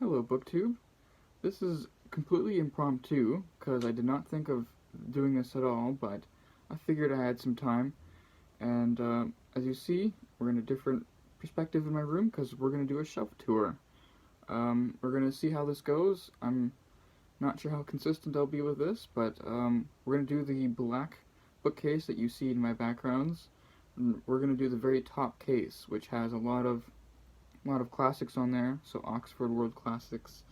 Hello, BookTube. This is completely impromptu because I did not think of doing this at all, but I figured I had some time. And as you see, we're in a different perspective in my room because we're going to do a shelf tour. We're going to see how this goes. I'm not sure how consistent I'll be with this, but we're going to do the black bookcase that you see in my backgrounds. And we're going to do the very top case, which has a lot of classics on there, so Oxford World Classics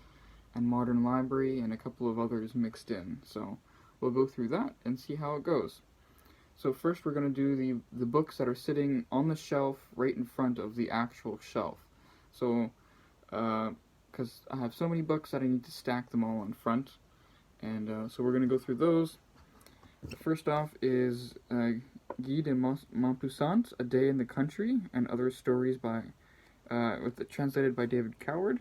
and Modern Library and a couple of others mixed in. So we'll go through that and see how it goes. So first we're going to do the books that are sitting on the shelf right in front of the actual shelf. So because I have so many books that I need to stack them all in front, and so we're going to go through those. The first off is Guy de Maupassant, A Day in the Country and Other Stories by translated by David Coward.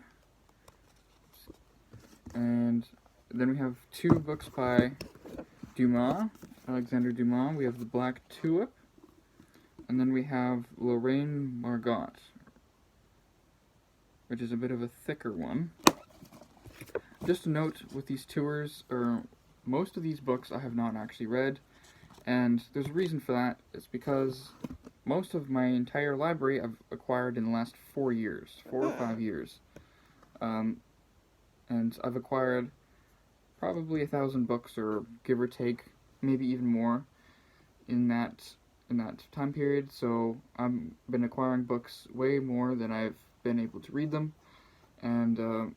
And then we have two books by Dumas, Alexander Dumas. We have The Black Tulip, and then we have Lorraine Margot, which is a bit of a thicker one. Just a note with these tours, most of these books I have not actually read, and there's a reason for that. It's because most of my entire library I've acquired in the last 4 or 5 years. And I've acquired probably 1,000 books, or give or take, maybe even more, in that time period. So I've been acquiring books way more than I've been able to read them. And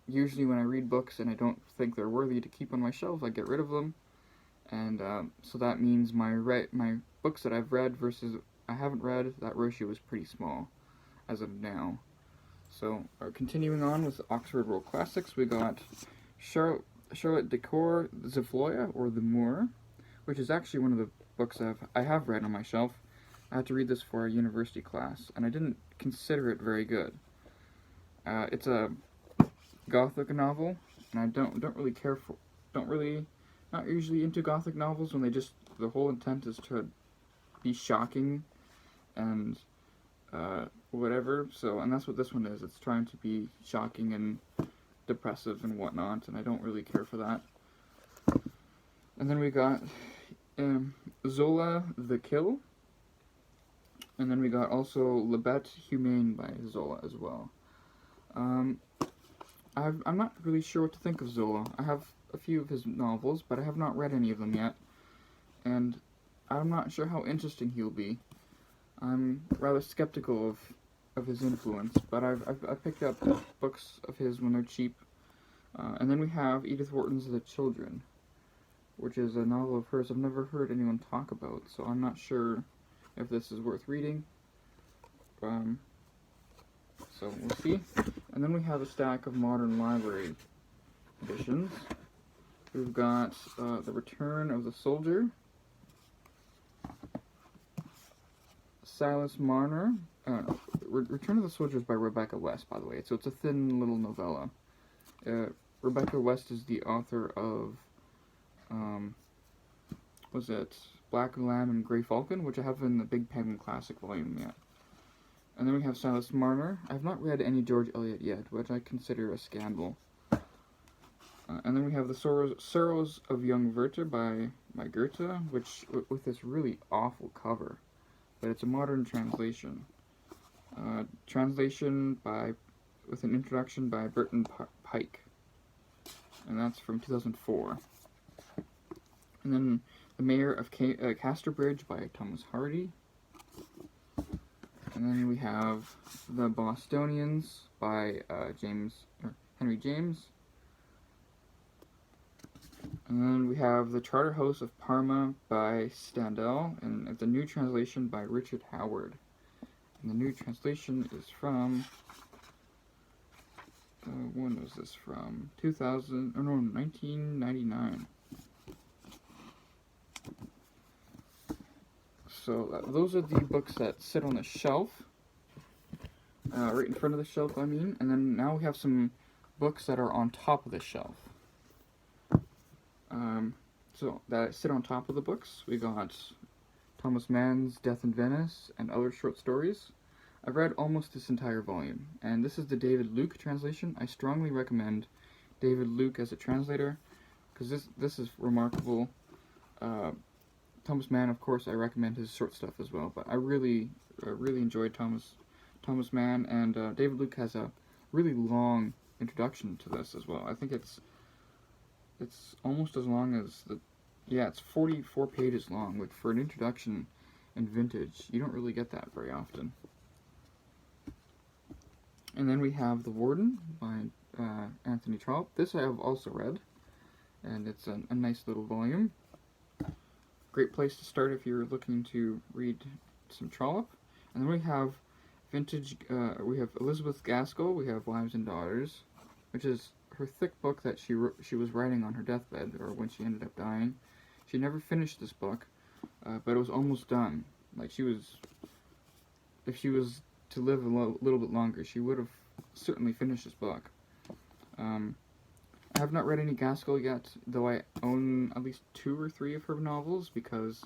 usually when I read books and I don't think they're worthy to keep on my shelf, I get rid of them. And so that means my books that I've read versus I haven't read, that ratio is pretty small as of now. So, continuing on with Oxford World Classics, we got Charlotte Decore, Zefloya, or The Moor, which is actually one of the books I have read on my shelf. I had to read this for a university class, and I didn't consider it very good. It's a Gothic novel, and I don't really not usually into Gothic novels when the whole intent is to be shocking and whatever. So, and that's what this one is. It's trying to be shocking and depressive and whatnot, and I don't really care for that. And then we got Zola the Kill, and then we got also La Bête Humaine by Zola as well. I'm not really sure what to think of Zola. I have a few of his novels, but I have not read any of them yet, and I'm not sure how interesting he'll be. I'm rather skeptical of his influence, but I've picked up books of his when they're cheap. And then we have Edith Wharton's The Children, which is a novel of hers I've never heard anyone talk about, so I'm not sure if this is worth reading. So we'll see. And then we have a stack of Modern Library editions. We've got The Return of the Soldier, Silas Marner. Return of the Soldier is by Rebecca West, by the way, so it's a thin little novella. Rebecca West is the author of, Black Lamb and Grey Falcon, which I have in the Big Penguin Classic volume yet. And then we have Silas Marner. I've not read any George Eliot yet, which I consider a scandal. And then we have The Sorrows of Young Werther by Goethe, which with this really awful cover, but it's a modern translation. With an introduction by Burton Pike, and that's from 2004. And then The Mayor of Casterbridge by Thomas Hardy. And then we have The Bostonians by Henry James. And then we have The Charterhouse of Parma by Stendhal, and it's a new translation by Richard Howard. And the new translation is from, when was this from? 1999. So those are the books that sit on the shelf, right in front of the shelf, I mean. And then now we have some books that are on top of the shelf. So that sit on top of the books, we got Thomas Mann's Death in Venice and Other Short Stories. I've read almost this entire volume, and this is the David Luke translation. I strongly recommend David Luke as a translator, because this is remarkable. Thomas Mann, of course, I recommend his short stuff as well, but I really enjoyed Thomas Mann, and David Luke has a really long introduction to this as well. I think it's almost as long as it's 44 pages long, which for an introduction in vintage, you don't really get that very often. And then we have The Warden by Anthony Trollope. This I have also read, and it's a nice little volume. Great place to start if you're looking to read some Trollope. And then we have vintage, we have Elizabeth Gaskell, we have Wives and Daughters, which is her thick book that she was writing on her deathbed, or when she ended up dying. She never finished this book, but it was almost done. Like, if she was to live a little bit longer, she would have certainly finished this book. I have not read any Gaskell yet, though I own at least 2 or 3 of her novels, because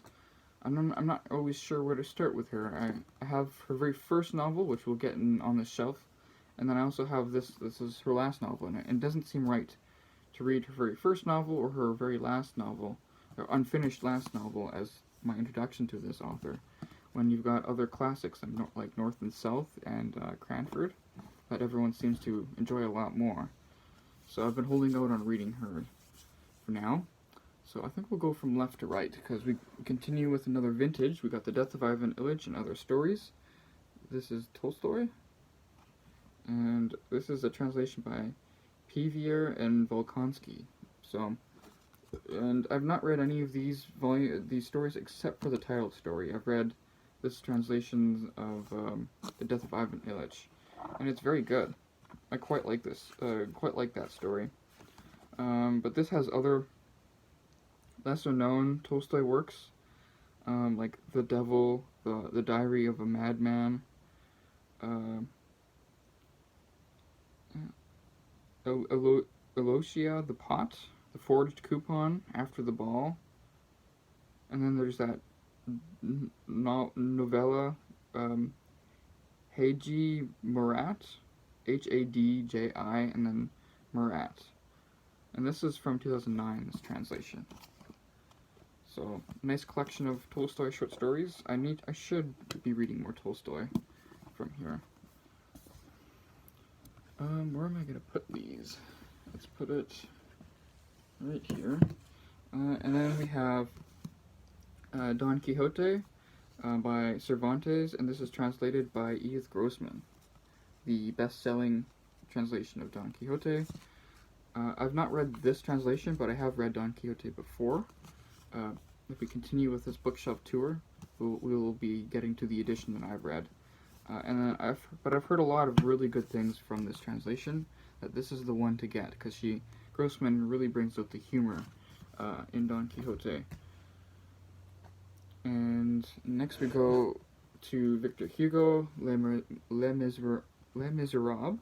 I'm not always sure where to start with her. I have her very first novel, which we'll get on the shelf, and then I also have this is her last novel, and it doesn't seem right to read her very first novel or her very last novel, or unfinished last novel, as my introduction to this author, when you've got other classics like North and South and Cranford that everyone seems to enjoy a lot more. So I've been holding out on reading her for now. So I think we'll go from left to right, because we continue with another vintage. We got The Death of Ivan Ilyich and Other Stories. This is Tolstoy. And this is a translation by Pevier and Volkonsky. And I've not read any of these stories except for the title story. I've read this translation of The Death of Ivan Ilyich, and it's very good. I quite like this, quite like that story. But this has other lesser-known Tolstoy works, like The Devil, the Diary of a Madman, Elosia the Pot, The Forged Coupon, After the Ball, and then there's that novella, Hadji Murat, Hadji, and then Murat. And this is from 2009, this translation. So, nice collection of Tolstoy short stories. I should be reading more Tolstoy from here. Where am I going to put these? Let's put it right here. And then we have Don Quixote by Cervantes, and this is translated by Edith Grossman, the best-selling translation of Don Quixote. I've not read this translation, but I have read Don Quixote before. If we continue with this bookshelf tour, we will be getting to the edition that I've read. But I've heard a lot of really good things from this translation, that this is the one to get, because Grossman really brings out the humor in Don Quixote. And next we go to Victor Hugo, Les Miserables.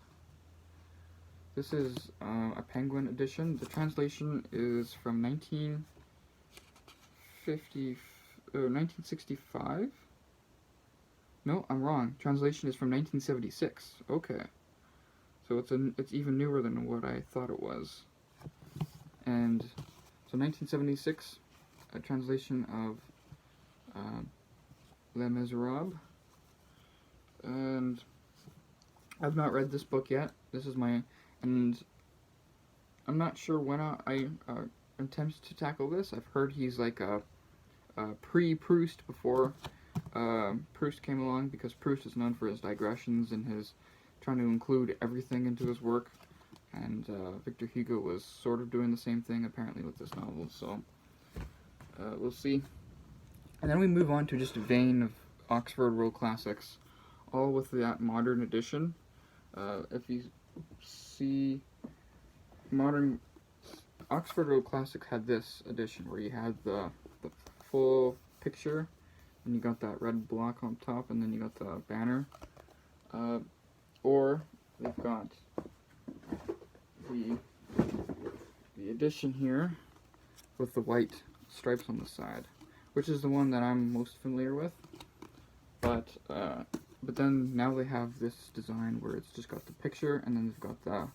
This is a Penguin edition. The translation is from 1965? No, I'm wrong. Translation is from 1976. Okay. So it's even newer than what I thought it was. And so 1976, a translation of Les Miserables. And I've not read this book yet. And I'm not sure when I intend to tackle this. I've heard he's like a pre-Proust before Proust came along, because Proust is known for his digressions and his trying to include everything into his work, and Victor Hugo was sort of doing the same thing apparently with this novel, so we'll see. And then we move on to just a vein of Oxford World Classics, all with that modern edition. If you see, modern Oxford World Classics had this edition where you had the full picture, and you got that red block on top, and then you got the banner. Or they've got the edition here with the white stripes on the side, which is the one that I'm most familiar with. But but then now they have this design where it's just got the picture, and then they've got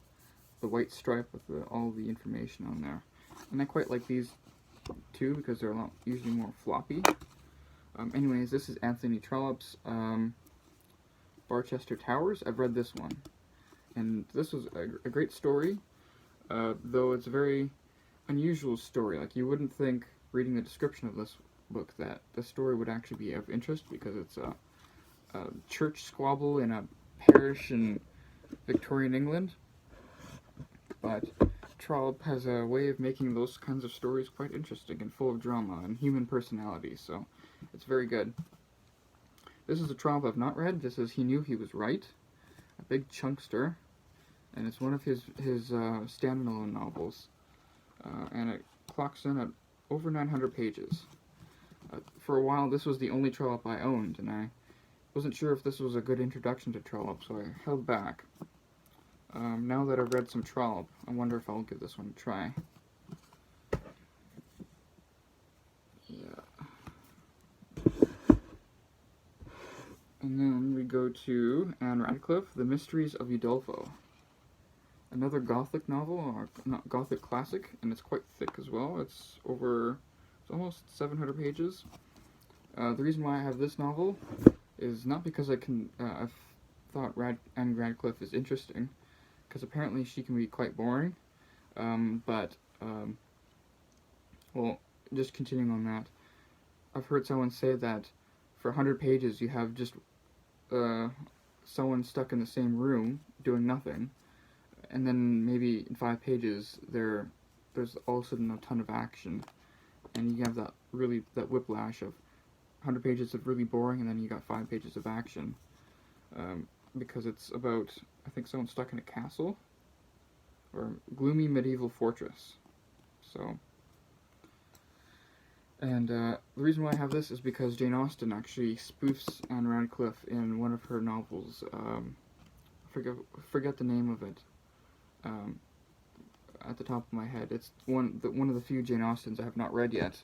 the white stripe with all the information on there. And I quite like these too because they're usually more floppy. Anyways, this is Anthony Trollope's Barchester Towers. I've read this one, and this was a great story, though it's a very unusual story. Like, you wouldn't think, reading the description of this book, that the story would actually be of interest, because it's a church squabble in a parish in Victorian England. But Trollope has a way of making those kinds of stories quite interesting and full of drama and human personality, so it's very good. This is a Trollope I've not read. This is He Knew He Was Right, a big chunkster, and it's one of his standalone novels, and it clocks in at over 900 pages. For a while, this was the only Trollope I owned, and I wasn't sure if this was a good introduction to Trollope, so I held back. Now that I've read some Trollope, I wonder if I'll give this one a try. Yeah. And then we go to Anne Radcliffe, The Mysteries of Udolpho. Another Gothic novel, or not Gothic classic, and it's quite thick as well. It's almost 700 pages. The reason why I have this novel is not because I've thought Anne Radcliffe is interesting, because apparently she can be quite boring, well, just continuing on that, I've heard someone say that for 100 pages you have just someone stuck in the same room doing nothing, and then maybe in 5 pages there's all of a sudden a ton of action, and you have that whiplash of 100 pages of really boring, and then you got 5 pages of action, because it's about, I think, someone stuck in a castle or gloomy medieval fortress. So, and the reason why I have this is because Jane Austen actually spoofs Anne Radcliffe in one of her novels. Forget the name of it. At the top of my head, it's one of the few Jane Austens I have not read yet.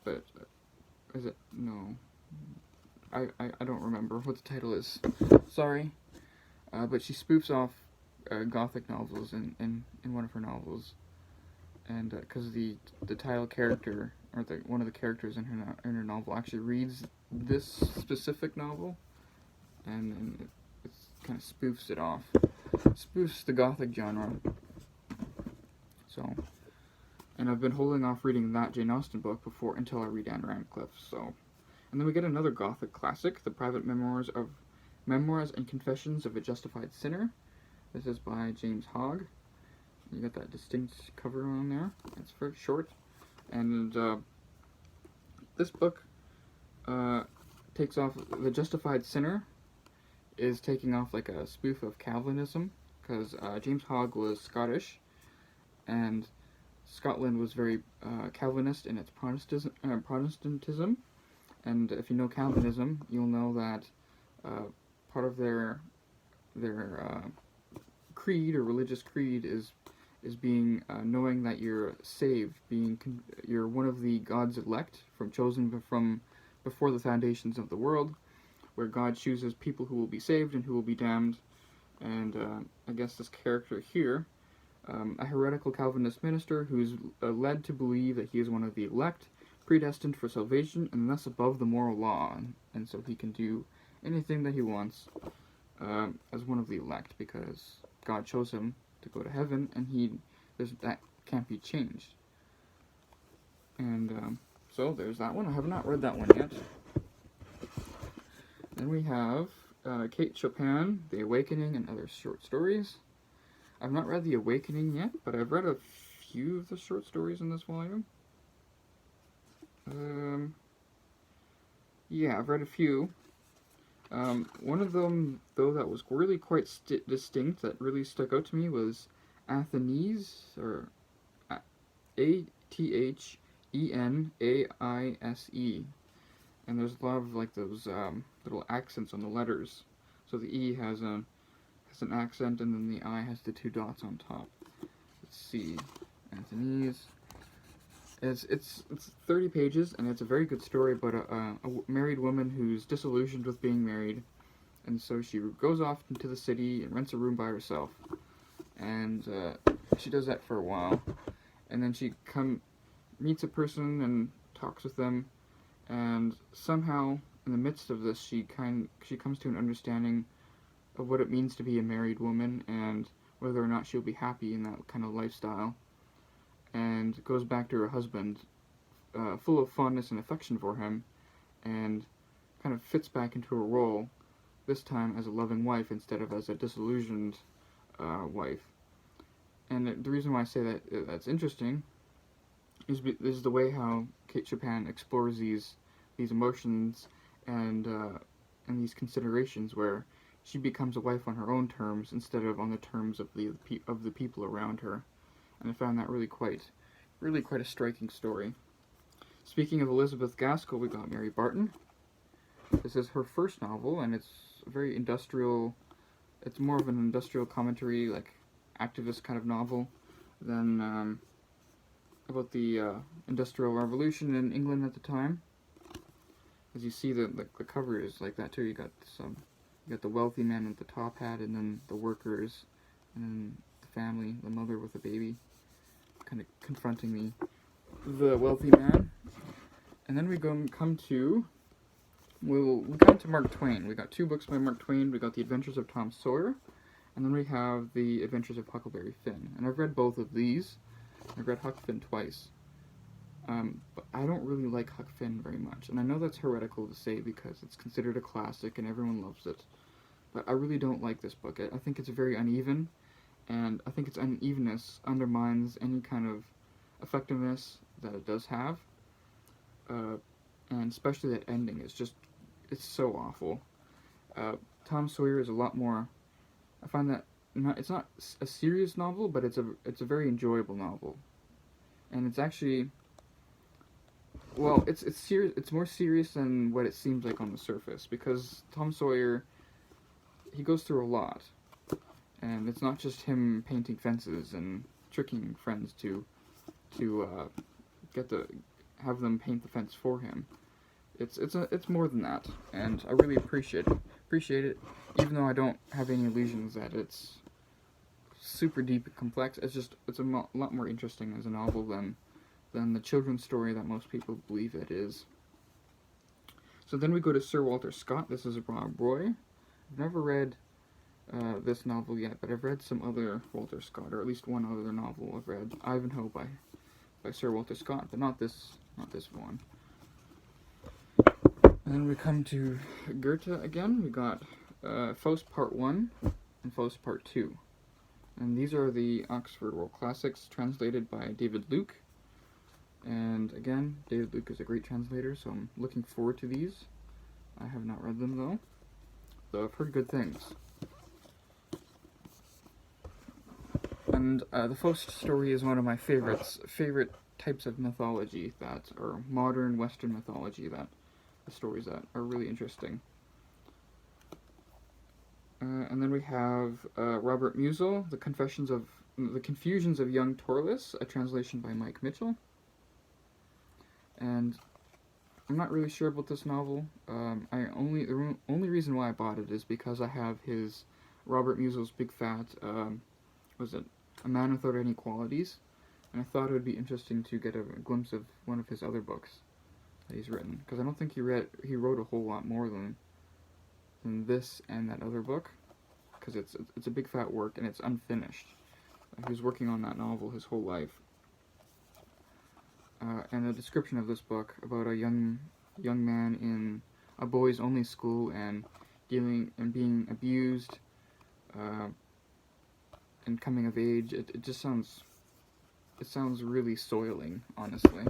But is it? No. I don't remember what the title is. Sorry. But she spoofs off Gothic novels in one of her novels, and because the title character, or one of the characters in her novel, actually reads this specific novel, and it kind of spoofs it off. Spoofs the Gothic genre. So, and I've been holding off reading that Jane Austen book until I read Anne Radcliffe. So. And then we get another Gothic classic, The Private Memoirs and Confessions of a Justified Sinner. This is by James Hogg. You got that distinct cover on there. It's very short. And this book takes off, The Justified Sinner is taking off like a spoof of Calvinism, because James Hogg was Scottish, and Scotland was very Calvinist in its Protestantism. And if you know Calvinism, you'll know that part of their creed, or religious creed, is being knowing that you're saved, you're one of the God's elect, chosen from before the foundations of the world, where God chooses people who will be saved and who will be damned. And I guess this character here, a heretical Calvinist minister who's led to believe that he is one of the elect, predestined for salvation, and thus above the moral law, and so he can do anything that he wants as one of the elect, because God chose him to go to heaven, and that can't be changed. And so there's that one. I have not read that one yet. Then we have Kate Chopin, The Awakening and Other Short Stories. I've not read The Awakening yet, but I've read a few of the short stories in this volume. Yeah, I've read a few. One of them, though, that was really quite distinct, that really stuck out to me, was Athenais, or Atheneaise. And there's a lot of like those little accents on the letters. So the E has an accent, and then the I has the 2 dots on top. Let's see, Athenais. It's 30 pages, and it's a very good story about a married woman who's disillusioned with being married, and so she goes off into the city and rents a room by herself, and she does that for a while, and then she meets a person and talks with them, and somehow in the midst of this she comes to an understanding of what it means to be a married woman and whether or not she'll be happy in that kind of lifestyle, and goes back to her husband, full of fondness and affection for him, and kind of fits back into her role, this time as a loving wife instead of as a disillusioned wife. And the reason why I say that's interesting is the way how Kate Chopin explores these emotions and these considerations, where she becomes a wife on her own terms instead of on the terms of the people around her. And I found that really quite a striking story. Speaking of Elizabeth Gaskell, we got Mary Barton. This is her first novel, and it's very industrial. It's more of an industrial commentary, like activist kind of novel, than about the Industrial Revolution in England at the time. As you see, the cover is like that too. You got the wealthy man with the top hat, and then the workers, and then the family, the mother with the baby, kind of confronting the wealthy man. And then we come to Mark Twain. We got 2 books by Mark Twain. We got The Adventures of Tom Sawyer, and then we have The Adventures of Huckleberry Finn. And I've read both of these. I've read Huck Finn twice. But I don't really like Huck Finn very much. And I know that's heretical to say because it's considered a classic and everyone loves it. But I really don't like this book. I think it's very uneven, and I think its unevenness undermines any kind of effectiveness that it does have. And especially that ending. It's so awful. Tom Sawyer is a lot more. I find that it's not a serious novel, but it's a very enjoyable novel, and it's actually, well, it's serious. It's more serious than what it seems like on the surface, because Tom Sawyer, he goes through a lot, and it's not just him painting fences and tricking friends to have them paint the fence for him. It's more than that, and I really appreciate it, even though I don't have any illusions that it's super deep and complex. It's a lot more interesting as a novel than the children's story that most people believe it is. So then we go to Sir Walter Scott. This is Rob Roy. I've never read this novel yet, but I've read some other Walter Scott, or at least one other novel I've read. Ivanhoe by Sir Walter Scott, but not this one. And then we come to Goethe again. We got Faust Part 1 and Faust Part 2. And these are the Oxford World Classics, translated by David Luke. And again, David Luke is a great translator, so I'm looking forward to these. I have not read them, though I've heard good things. And the Faust story is one of my favorite types of mythology, or modern Western mythology, the stories that are really interesting. And then we have Robert Musil, The Confusions of Young Torless, a translation by Mike Mitchell. And I'm not really sure about this novel. The only reason why I bought it is because I have his Robert Musil's big fat, A Man Without Any Qualities, and I thought it would be interesting to get a glimpse of one of his other books that he's written, because I don't think he wrote a whole lot more than this and that other book, because it's a big fat work and it's unfinished. He was working on that novel his whole life. And a description of this book about a young man in a boys only school and being abused and coming of age. It sounds really soiling, honestly.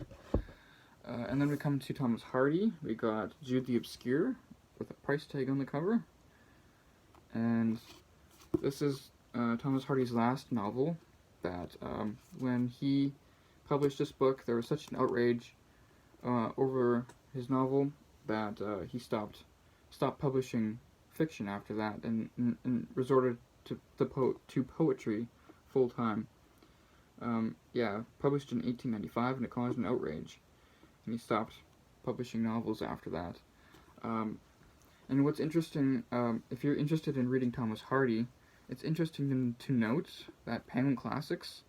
And then we come to Thomas Hardy. We got Jude the Obscure with a price tag on the cover. And this is Thomas Hardy's last novel. That when he published this book, there was such an outrage over his novel that he stopped publishing fiction after that, and resorted to poetry full time. Yeah, published in 1895, and it caused an outrage. And he stopped publishing novels after that. And what's interesting, if you're interested in reading Thomas Hardy, it's interesting to note that Penguin Classics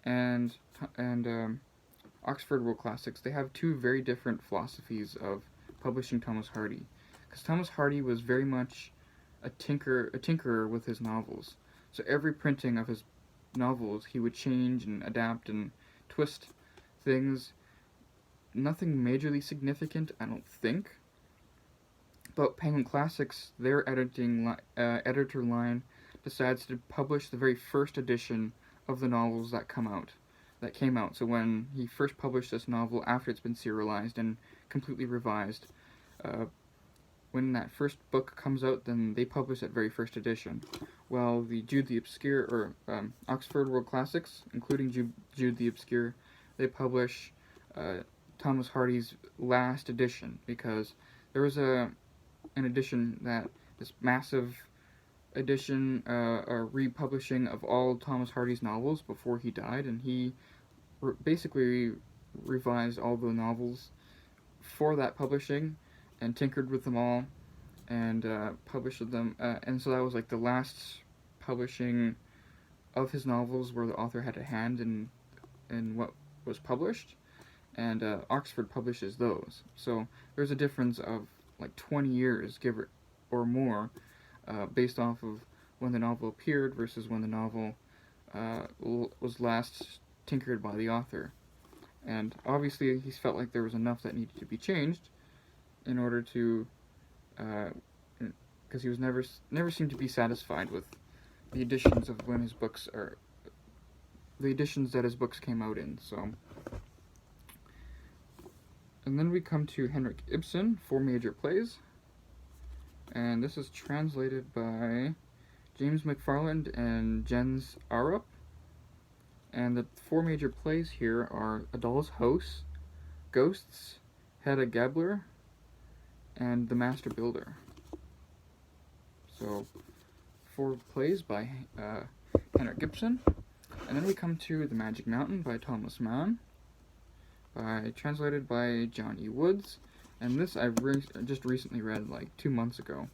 and Oxford World Classics, they have two very different philosophies of publishing Thomas Hardy. Because Thomas Hardy was very much a tinkerer with his novels. So every printing of his novels, he would change and adapt and twist things. Nothing majorly significant, I don't think. But Penguin Classics, their editor line decides to publish the very first edition of the novels that came out. So when he first published this novel after it's been serialized and completely revised, when that first book comes out, then they publish that very first edition. While the Jude the Obscure, or Oxford World Classics, including Jude the Obscure, they publish Thomas Hardy's last edition, because there was an edition this massive edition, a republishing of all Thomas Hardy's novels before he died, and he basically revised all the novels for that publishing and tinkered with them all and published them, and so that was like the last publishing of his novels where the author had a hand in what was published, and Oxford publishes those. So there's a difference of like 20 years, or more, based off of when the novel appeared versus when the novel was last tinkered by the author. And obviously he's felt like there was enough that needed to be changed in order to, because he was never seemed to be satisfied with the editions of when his books are, the editions that his books came out in. So, and then we come to Henrik Ibsen, 4 major plays, and this is translated by James McFarland and Jens Arup. And the 4 major plays here are A Doll's House, Ghosts, Hedda Gabler, and The Master Builder. So, 4 plays by Henrik Ibsen. And then we come to The Magic Mountain by Thomas Mann, translated by John E. Woods. And this I just recently read like 2 months ago.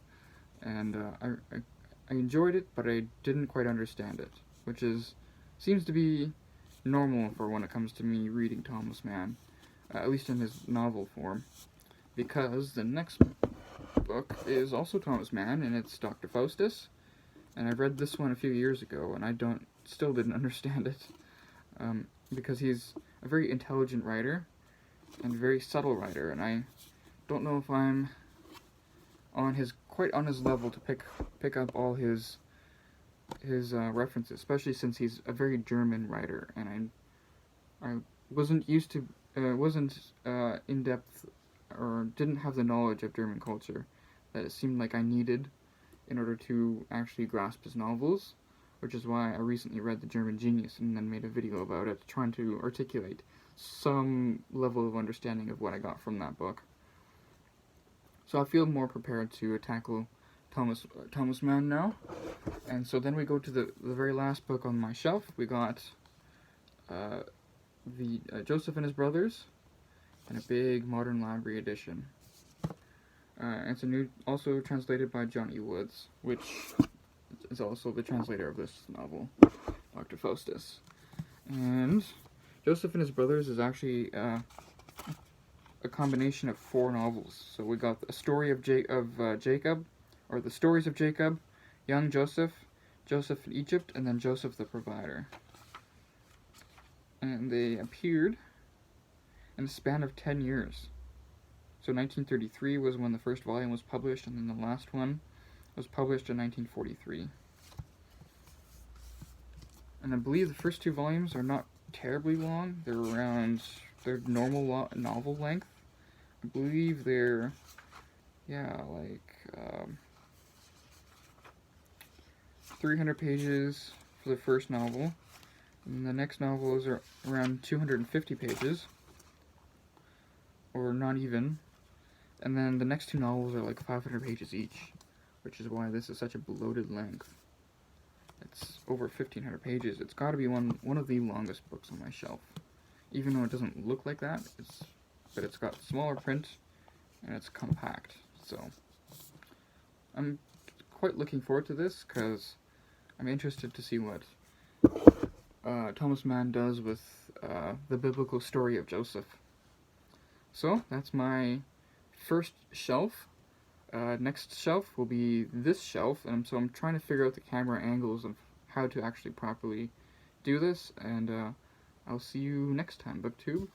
And I enjoyed it, but I didn't quite understand it, which seems to be normal for when it comes to me reading Thomas Mann, at least in his novel form, because the next book is also Thomas Mann, and it's Dr. Faustus, and I read this one a few years ago, and I still didn't understand it, because he's a very intelligent writer, and a very subtle writer, and I don't know if I'm quite on his level to pick up all his references, especially since he's a very German writer, and I wasn't used to, wasn't in depth, or didn't have the knowledge of German culture that it seemed like I needed in order to actually grasp his novels, which is why I recently read The German Genius and then made a video about it, trying to articulate some level of understanding of what I got from that book. So I feel more prepared to tackle Thomas Mann now. And so then we go to the very last book on my shelf. We got the Joseph and His Brothers, and a big modern library edition. It's also translated by John E. Woods, which is also the translator of this novel, Dr. Faustus. And Joseph and His Brothers is actually a combination of 4 novels. So we got a story of Jacob, or the stories of Jacob, young Joseph, Joseph in Egypt, and then Joseph the Provider. And they appeared in a span of 10 years. So 1933 was when the first volume was published, and then the last one was published in 1943. And I believe the first 2 volumes are not terribly long. They're normal novel length. I believe they're, 300 pages for the first novel, and the next novel is around 250 pages, or not even, and then the next 2 novels are like 500 pages each, which is why this is such a bloated length. It's over 1,500 pages. It's got to be one of the longest books on my shelf. Even though it doesn't look like that, but it's got smaller print and it's compact. So I'm quite looking forward to this because I'm interested to see what Thomas Mann does with the biblical story of Joseph. So that's my first shelf. Next shelf will be this shelf, and so I'm trying to figure out the camera angles of how to actually properly do this, and I'll see you next time, BookTube.